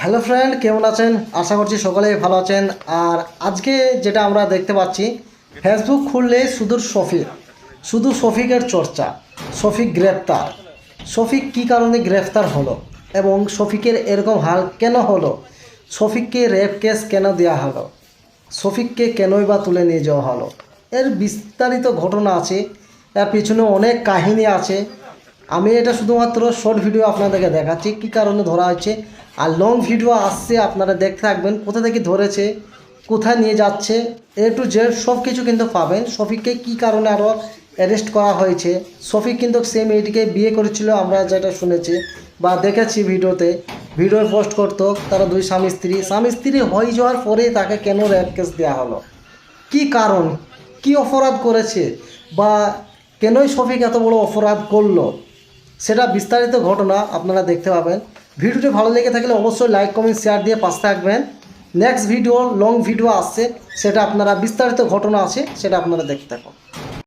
Hello friend, কেমন আছেন? আশা করছি সকলেই ভালো আছেন। আর আজকে যেটা আমরা দেখতে পাচ্ছি, ফেসবুক খুললে শুধু শফিকের চর্চা। শফিক গ্রেপ্তার। শফিক কী কারণে গ্রেফতার হলো এবং শফিকের এরকম হাল কেন হলো? শফিককে রেপ কেস কেন দেওয়া হলো? শফিককে কেনই বা তুলে নিয়ে যাওয়া হলো? এর বিস্তারিত ঘটনা আছে, এর পিছনে অনেক কাহিনী আছে। আমি এটা শুধুমাত্র শর্ট ভিডিও আপনাদেরকে দেখাচ্ছি কী কারণে ধরা হচ্ছে। আর লং ভিডিও আসছে, আপনারা দেখতে থাকবেন কোথা থেকে ধরেছে, কোথায় নিয়ে যাচ্ছে, A to Z সব কিছু কিন্তু পাবেন। শফিককে কী কারণে আরও অ্যারেস্ট করা হয়েছে। শফিক কিন্তু সেই মেয়েটিকে বিয়ে করেছিল, আমরা যেটা শুনেছি বা দেখেছি ভিডিও পোস্ট করতো। তারা দুই স্বামী স্ত্রী হয়ে যাওয়ার পরে তাকে কেন রেপ কেস দেওয়া হলো, কি কারণ, কি অপরাধ করেছে, বা কেনই শফিক এত বড় অপরাধ করলো, সেটা বিস্তারিত ঘটনা আপনারা দেখতে পাবেন। ভিডিওটি ভালো লেগে থাকলে অবশ্যই লাইক কমেন্ট শেয়ার দিয়ে পাশে থাকবেন। নেক্সট ভিডিও লং ভিডিও আসছে, সেটা আপনারা বিস্তারিত ঘটনা আছে, সেটা আপনারা দেখতে থাকুন।